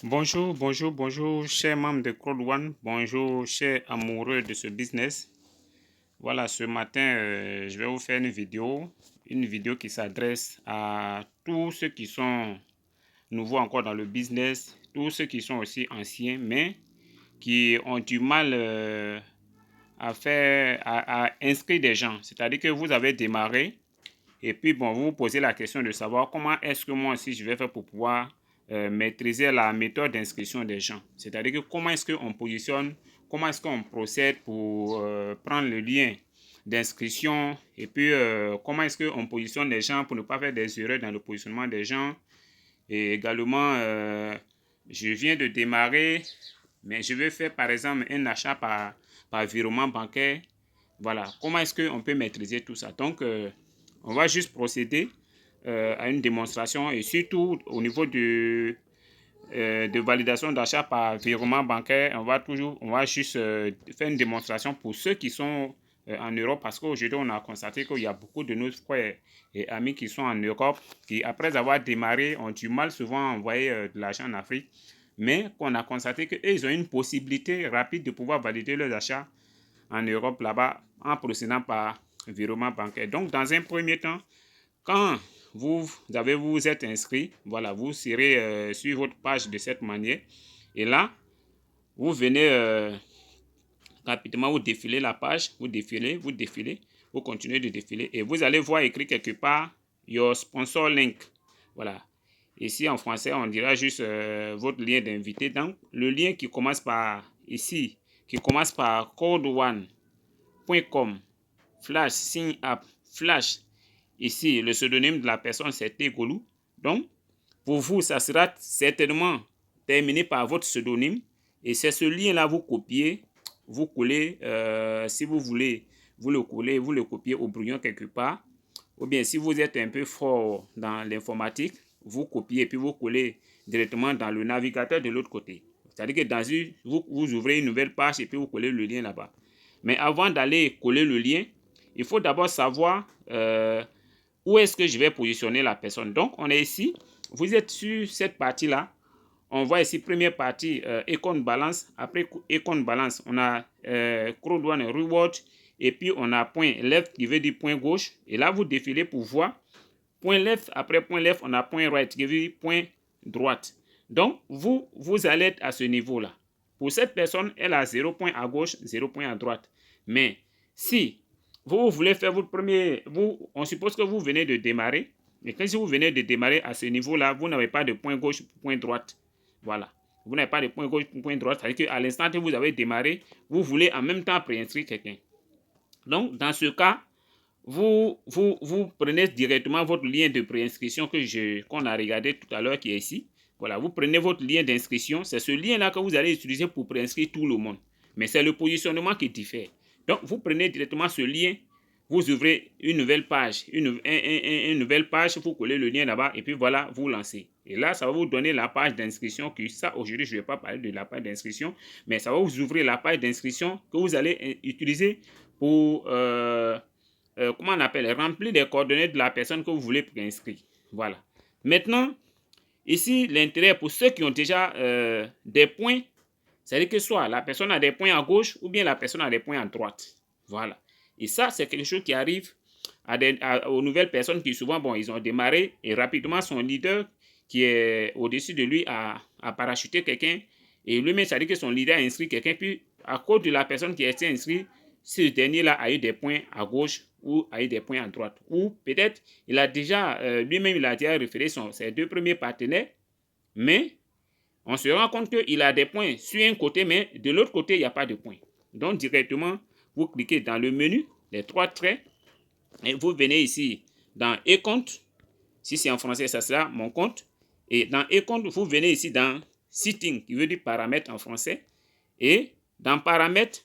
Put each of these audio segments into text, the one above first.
Bonjour, chers membres de Code One. Bonjour, chers amoureux de ce business. Voilà, ce matin, je vais vous faire une vidéo qui s'adresse à tous ceux qui sont nouveaux encore dans le business, tous ceux qui sont aussi anciens, mais qui ont du mal à inscrire des gens. C'est-à-dire que vous avez démarré et puis bon, vous vous posez la question de savoir comment est-ce que moi aussi je vais faire pour pouvoir maîtriser la méthode d'inscription des gens. C'est-à-dire que comment est-ce qu'on positionne, comment est-ce qu'on procède pour prendre le lien d'inscription et puis comment est-ce qu'on positionne les gens pour ne pas faire des erreurs dans le positionnement des gens. Et également, je viens de démarrer, mais je vais faire par exemple un achat par virement bancaire. Voilà, comment est-ce qu'on peut maîtriser tout ça? Donc, on va juste procéder à une démonstration et surtout au niveau de validation d'achat par virement bancaire, on va juste faire une démonstration pour ceux qui sont en Europe parce qu'aujourd'hui, on a constaté qu'il y a beaucoup de nos frères et amis qui sont en Europe qui, après avoir démarré, ont du mal souvent à envoyer de l'argent en Afrique, mais qu'on a constaté qu'ils ont une possibilité rapide de pouvoir valider leurs achats en Europe là-bas en procédant par virement bancaire. Donc, dans un premier temps, quand vous êtes inscrit, voilà, vous serez sur votre page de cette manière. Et là, vous venez rapidement, vous défilez la page, vous continuez de défiler et vous allez voir écrit quelque part Your sponsor link. Voilà. Ici en français, on dira juste votre lien d'invité. Donc, le lien qui commence par ici, qui commence par codeone.com / sign up / ici, le pseudonyme de la personne, c'est Tegolu. Donc, pour vous, ça sera certainement terminé par votre pseudonyme. Et c'est ce lien-là, vous copiez, vous collez, si vous voulez, vous le collez, vous le copiez au brouillon quelque part. Ou bien, si vous êtes un peu fort dans l'informatique, vous copiez et puis vous collez directement dans le navigateur de l'autre côté. C'est-à-dire que vous ouvrez une nouvelle page et puis vous collez le lien là-bas. Mais avant d'aller coller le lien, il faut d'abord savoir où est-ce que je vais positionner la personne. Donc, on est ici. Vous êtes sur cette partie-là. On voit ici, première partie, Econ Balance. Après Econ Balance, on a Crowd One Reward. Et puis, on a point left qui veut dire point gauche. Et là, vous défilez pour voir. Point left, après point left, on a point right qui veut dire point droite. Donc, vous allez être à ce niveau-là. Pour cette personne, elle a 0 point à gauche, 0 point à droite. Mais si vous voulez faire votre premier, on suppose que vous venez de démarrer. Et quand si vous venez de démarrer à ce niveau-là, vous n'avez pas de point gauche, point droite. Voilà. Vous n'avez pas de point gauche, point droite. C'est-à-dire qu'à l'instant que vous avez démarré, vous voulez en même temps préinscrire quelqu'un. Donc, dans ce cas, vous prenez directement votre lien de préinscription qu'on a regardé tout à l'heure qui est ici. Voilà, vous prenez votre lien d'inscription. C'est ce lien-là que vous allez utiliser pour préinscrire tout le monde. Mais c'est le positionnement qui diffère. Donc, vous prenez directement ce lien, vous ouvrez une nouvelle page, une nouvelle page, vous collez le lien là-bas et puis voilà, vous lancez. Et là, ça va vous donner la page d'inscription. Ça, aujourd'hui, je ne vais pas parler de la page d'inscription, mais ça va vous ouvrir la page d'inscription que vous allez utiliser pour, comment on appelle, remplir les coordonnées de la personne que vous voulez préinscrire. Voilà. Maintenant, ici, l'intérêt pour ceux qui ont déjà des points, c'est-à-dire que soit la personne a des points à gauche ou bien la personne a des points à droite. Voilà. Et ça, c'est quelque chose qui arrive aux nouvelles personnes qui souvent, bon, ils ont démarré et rapidement son leader qui est au-dessus de lui a parachuté quelqu'un et lui-même, c'est-à-dire que son leader a inscrit quelqu'un, puis à cause de la personne qui a été inscrite, ce dernier-là a eu des points à gauche ou a eu des points à droite. Ou peut-être, il a déjà, lui-même, il a déjà référé ses deux premiers partenaires, mais on se rend compte qu'il a des points sur un côté, mais de l'autre côté, il n'y a pas de points. Donc, directement, vous cliquez dans le menu, les trois traits, et vous venez ici dans e-compte. Si c'est en français, ça sera mon compte. Et dans e-compte, vous venez ici dans setting, qui veut dire paramètres en français. Et dans paramètres,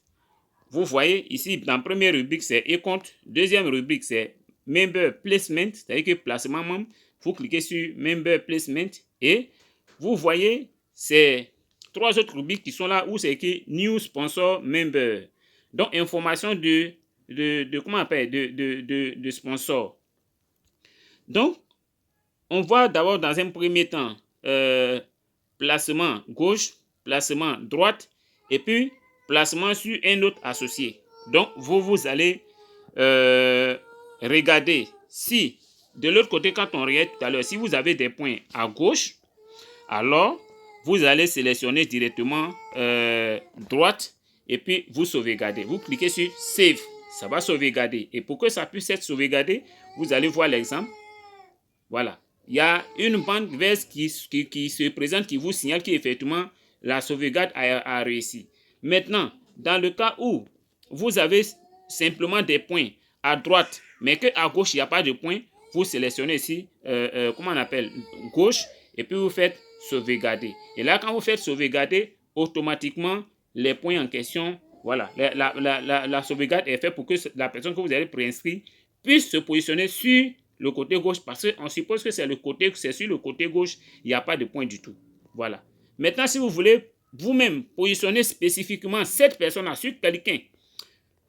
vous voyez ici, dans la première rubrique, c'est e-compte. Deuxième rubrique, c'est member placement, c'est-à-dire que placement membre. Vous cliquez sur member placement et vous voyez ces trois autres rubriques qui sont là où c'est écrit new sponsor member. Donc, information comment on appelle, de sponsor. Donc, on voit d'abord dans un premier temps placement gauche, placement droite, et puis placement sur un autre associé. Donc, vous allez regarder si, de l'autre côté, quand on regarde tout à l'heure, si vous avez des points à gauche, alors vous allez sélectionner directement droite et puis vous sauvegardez. Vous cliquez sur Save, ça va sauvegarder. Et pour que ça puisse être sauvegardé, vous allez voir l'exemple. Voilà. Il y a une bande verte qui se présente, qui vous signale qu'effectivement la sauvegarde a réussi. Maintenant, dans le cas où vous avez simplement des points à droite, mais qu'à gauche, il n'y a pas de points, vous sélectionnez ici, comment on appelle, gauche, et puis vous faites sauvegarder. Et là, quand vous faites sauvegarder, automatiquement, les points en question, voilà, la sauvegarde est faite pour que la personne que vous avez préinscrite puisse se positionner sur le côté gauche, parce qu'on suppose que c'est sur le côté gauche, il n'y a pas de point du tout. Voilà. Maintenant, si vous voulez vous-même positionner spécifiquement cette personne-là sur quelqu'un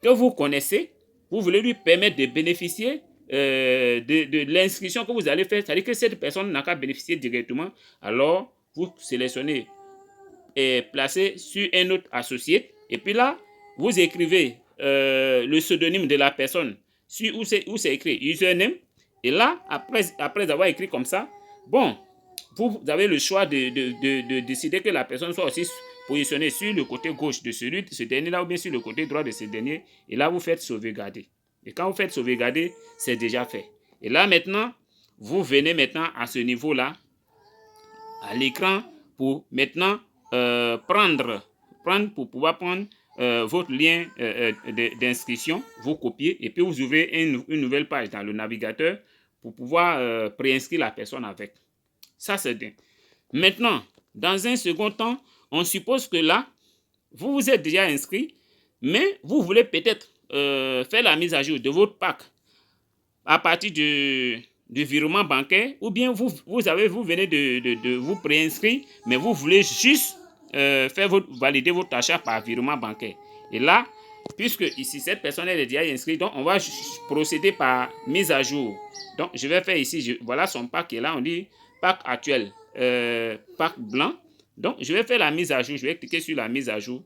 que vous connaissez, vous voulez lui permettre de bénéficier de l'inscription que vous allez faire, c'est-à-dire que cette personne n'a qu'à bénéficier directement, alors vous sélectionnez et placez sur un autre associé, et puis là, vous écrivez le pseudonyme de la personne sur où c'est écrit username, et là, après avoir écrit comme ça, bon, vous avez le choix de décider que la personne soit aussi positionnée sur le côté gauche de ce dernier-là ou bien sur le côté droit de ce dernier. Et là, vous faites sauvegarder. Et quand vous faites sauvegarder, c'est déjà fait. Et là, maintenant, vous venez maintenant à ce niveau-là, à l'écran, pour maintenant pour pouvoir prendre votre lien d'inscription, vous copiez et puis vous ouvrez une nouvelle page dans le navigateur pour pouvoir préinscrire la personne avec. Ça, c'est bien. Maintenant, dans un second temps, on suppose que là, vous vous êtes déjà inscrit, mais vous voulez peut-être faire la mise à jour de votre pack à partir du virement bancaire, ou bien vous venez de vous préinscrire, mais vous voulez juste valider votre achat par virement bancaire. Et là, puisque ici, cette personne elle est déjà inscrite, donc on va procéder par mise à jour. Donc, je vais faire ici, voilà son pack, et là, on dit pack actuel, pack blanc. Donc, je vais faire la mise à jour, je vais cliquer sur la mise à jour.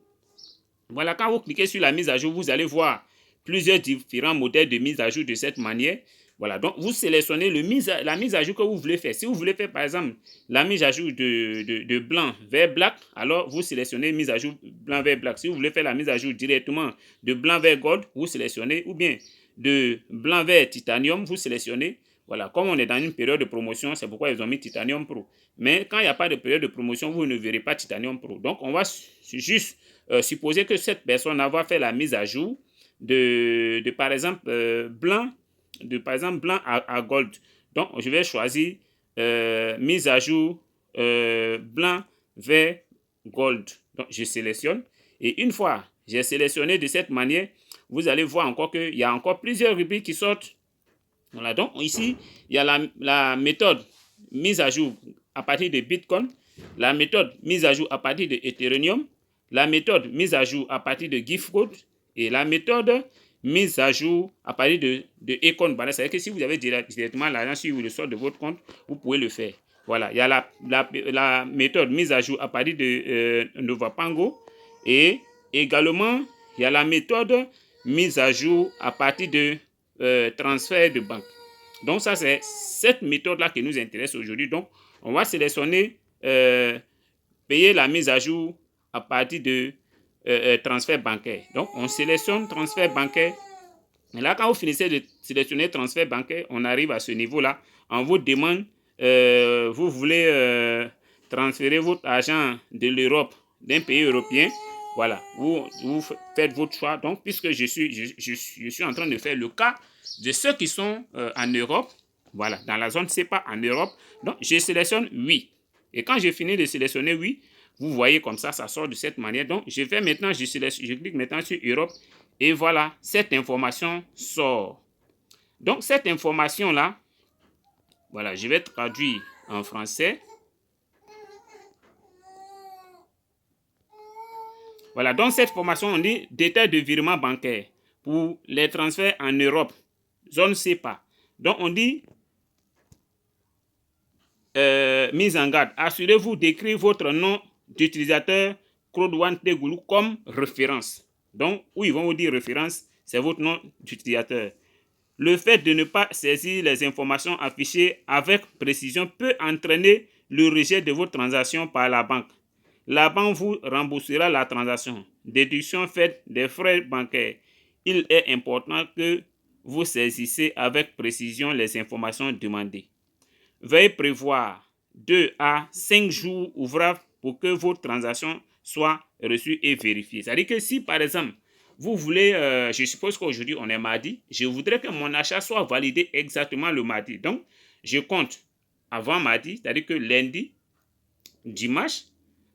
Voilà, quand vous cliquez sur la mise à jour, vous allez voir plusieurs différents modèles de mise à jour de cette manière. Voilà, donc vous sélectionnez la mise à jour que vous voulez faire. Si vous voulez faire par exemple la mise à jour de blanc vers black, alors vous sélectionnez mise à jour blanc vers black. Si vous voulez faire la mise à jour directement de blanc vers gold, vous sélectionnez, ou bien de blanc vers titanium, vous sélectionnez. Voilà, comme on est dans une période de promotion, c'est pourquoi ils ont mis Titanium Pro. Mais quand il n'y a pas de période de promotion, vous ne verrez pas Titanium Pro. Donc, on va juste supposer que cette personne va faire la mise à jour de par exemple, blanc à gold. Donc, je vais choisir mise à jour blanc vers gold. Donc, je sélectionne. Et une fois j'ai sélectionné de cette manière, vous allez voir encore qu'il y a encore plusieurs rubriques qui sortent. Voilà, donc ici, il y a la méthode mise à jour à partir de Bitcoin, la méthode mise à jour à partir de Ethereum, la méthode mise à jour à partir de Giftcode et la méthode mise à jour à partir de Econ Balance. C'est-à-dire que si vous avez directement l'argent sur le sort de votre compte, vous pouvez le faire. Voilà, il y a la méthode mise à jour à partir de Novapango et également, il y a la méthode mise à jour à partir de transfert de banque. Donc ça, c'est cette méthode-là qui nous intéresse aujourd'hui. Donc, on va sélectionner payer la mise à jour à partir de transfert bancaire. Donc, on sélectionne transfert bancaire. Et là, quand vous finissez de sélectionner transfert bancaire, on arrive à ce niveau-là. On vous demande, vous voulez transférer votre argent de l'Europe, d'un pays européen. Voilà, vous faites votre choix. Donc, puisque je suis en train de faire le cas de ceux qui sont en Europe, voilà, dans la zone CEPA en Europe, donc je sélectionne oui. Et quand j'ai fini de sélectionner oui, vous voyez comme ça sort de cette manière. Donc, je clique maintenant sur Europe et voilà, cette information sort. Donc, cette information-là, voilà, je vais traduire en français. Voilà, donc cette formation, on dit détail de virement bancaire pour les transferts en Europe, zone CEPA. Donc, on dit mise en garde. Assurez-vous d'écrire votre nom d'utilisateur CloudOne Tegoulou comme référence. Donc, où ils vont vous dire référence, c'est votre nom d'utilisateur. Le fait de ne pas saisir les informations affichées avec précision peut entraîner le rejet de votre transaction par la banque. La banque vous remboursera la transaction. Déduction faite des frais bancaires. Il est important que vous saisissez avec précision les informations demandées. Veuillez prévoir 2 à 5 jours ouvrables pour que votre transaction soit reçue et vérifiée. C'est-à-dire que si, par exemple, vous voulez, je suppose qu'aujourd'hui on est mardi, je voudrais que mon achat soit validé exactement le mardi. Donc, je compte avant mardi, c'est-à-dire que lundi, dimanche,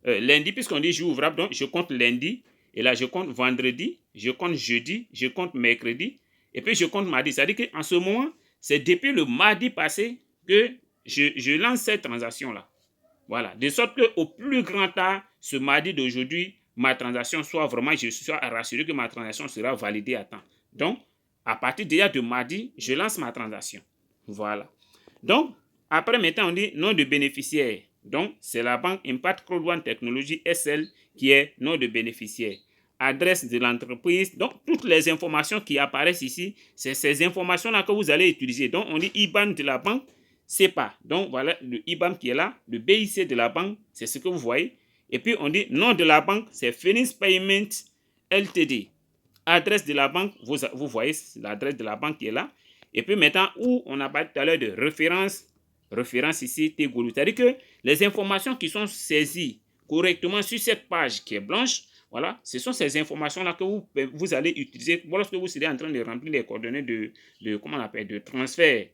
lundi, puisqu'on dit jour ouvrable, donc je compte lundi, et là je compte vendredi, je compte jeudi, je compte mercredi, et puis je compte mardi. C'est-à-dire qu'en ce moment, c'est depuis le mardi passé que je lance cette transaction-là. Voilà, de sorte qu'au plus grand tard, ce mardi d'aujourd'hui, ma transaction soit vraiment, je sois rassuré que ma transaction sera validée à temps. Donc, à partir déjà de mardi, je lance ma transaction. Voilà. Donc, après, maintenant, on dit nom de bénéficiaire. Donc, c'est la banque Impact CloudOne Technologies SL qui est nom de bénéficiaire. Adresse de l'entreprise. Donc, toutes les informations qui apparaissent ici, c'est ces informations-là que vous allez utiliser. Donc, on dit IBAN de la banque. CEPA. Donc, voilà le IBAN qui est là. Le BIC de la banque, c'est ce que vous voyez. Et puis, on dit nom de la banque, c'est Phoenix Payment Ltd. Adresse de la banque, vous voyez l'adresse de la banque qui est là. Et puis maintenant, où on a parlé tout à l'heure de référence ici, Tegoulou. C'est-à-dire que les informations qui sont saisies correctement sur cette page qui est blanche, voilà, ce sont ces informations-là que vous allez utiliser lorsque vous serez en train de remplir les coordonnées comment on appelle, de transfert.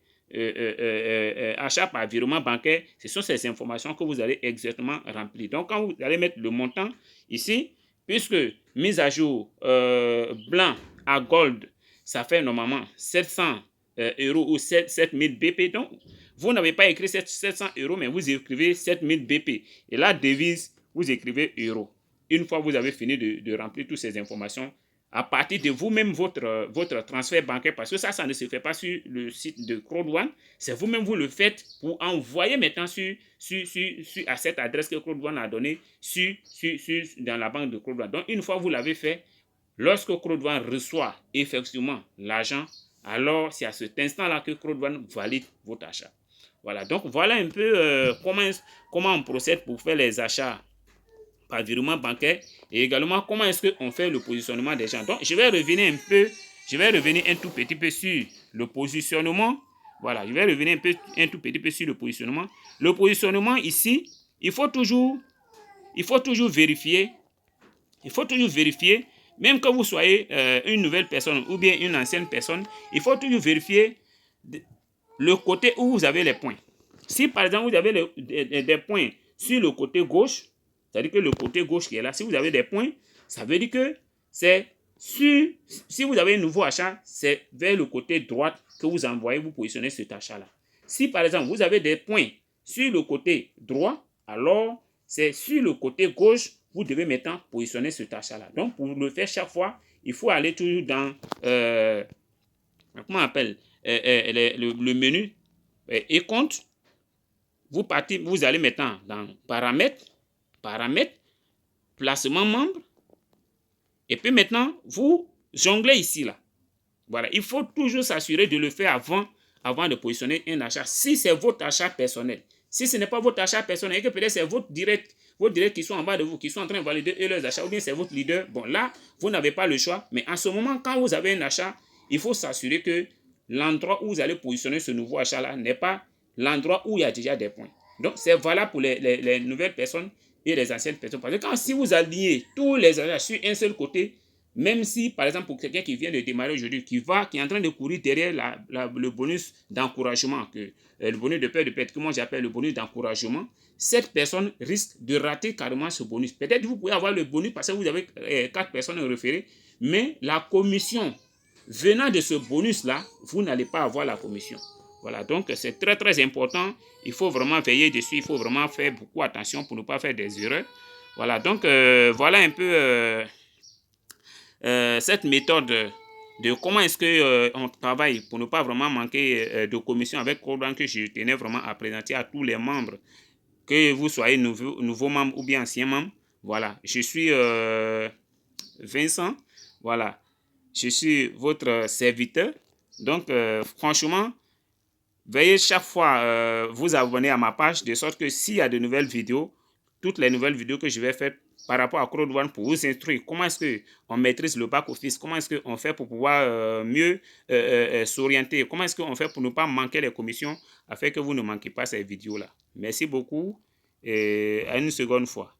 Achat par virement bancaire, ce sont ces informations que vous allez exactement remplir. Donc, quand vous allez mettre le montant ici, puisque mise à jour blanc à gold, ça fait normalement 700 euros ou 7000 BP. Donc, vous n'avez pas écrit 700 euros, mais vous écrivez 7000 BP. Et la devise, vous écrivez euros. Une fois que vous avez fini de remplir toutes ces informations, à partir de vous-même votre transfert bancaire, parce que ça ne se fait pas sur le site de CloudOne, c'est vous-même vous le faites pour envoyer maintenant à cette adresse que CloudOne a donnée dans la banque de CloudOne. Donc, une fois que vous l'avez fait, lorsque CloudOne reçoit effectivement l'argent, alors c'est à cet instant-là que CloudOne valide votre achat. Voilà, donc voilà un peu comment on procède pour faire les achats par virement bancaire et également comment est-ce qu'on fait le positionnement des gens. Donc, je vais revenir un tout petit peu sur le positionnement. Voilà, je vais revenir un tout petit peu sur le positionnement. Le positionnement ici, il faut toujours vérifier. Il faut toujours vérifier, même que vous soyez une nouvelle personne ou bien une ancienne personne, il faut toujours vérifier le côté où vous avez les points. Si par exemple vous avez des points sur le côté gauche, c'est-à-dire que le côté gauche qui est là, si vous avez des points, ça veut dire que c'est si vous avez un nouveau achat, c'est vers le côté droit que vous envoyez, vous positionnez cet achat-là. Si par exemple vous avez des points sur le côté droit, alors c'est sur le côté gauche, vous devez maintenant positionner cet achat-là. Donc pour le faire chaque fois, il faut aller toujours dans, comment on appelle, le menu et compte. Vous allez maintenant dans paramètres, placement membre, et puis maintenant, vous jonglez ici, là. Voilà, il faut toujours s'assurer de le faire avant de positionner un achat, si c'est votre achat personnel. Si ce n'est pas votre achat personnel, et que peut-être c'est votre direct qui sont en bas de vous, qui sont en train de valider leurs achats, ou bien c'est votre leader, bon là, vous n'avez pas le choix, mais en ce moment, quand vous avez un achat, il faut s'assurer que l'endroit où vous allez positionner ce nouveau achat-là n'est pas l'endroit où il y a déjà des points. Donc, c'est valable pour les nouvelles personnes et les anciennes personnes. Parce que si vous alignez tous les achats sur un seul côté, même si, par exemple, pour quelqu'un qui vient de démarrer aujourd'hui, qui est en train de courir derrière le bonus d'encouragement, le bonus de peur de perte, que moi j'appelle le bonus d'encouragement, cette personne risque de rater carrément ce bonus. Peut-être que vous pouvez avoir le bonus parce que vous avez 4 personnes référées, mais la commission venant de ce bonus-là, vous n'allez pas avoir la commission. Voilà, donc c'est très très important. Il faut vraiment veiller dessus, il faut vraiment faire beaucoup attention pour ne pas faire des erreurs. Voilà, donc voilà un peu cette méthode de comment est-ce que on travaille pour ne pas vraiment manquer de commission avec Code que je tenais vraiment à présenter à tous les membres, que vous soyez nouveau membre ou bien ancien membre. Voilà, je suis Vincent, voilà, je suis votre serviteur. Donc, franchement, veuillez chaque fois vous abonner à ma page, de sorte que s'il y a de nouvelles vidéos, toutes les nouvelles vidéos que je vais faire par rapport à CrowdOne pour vous instruire comment est-ce qu'on maîtrise le back-office, comment est-ce qu'on fait pour pouvoir mieux s'orienter, comment est-ce qu'on fait pour ne pas manquer les commissions, afin que vous ne manquez pas ces vidéos-là. Merci beaucoup et à une seconde fois.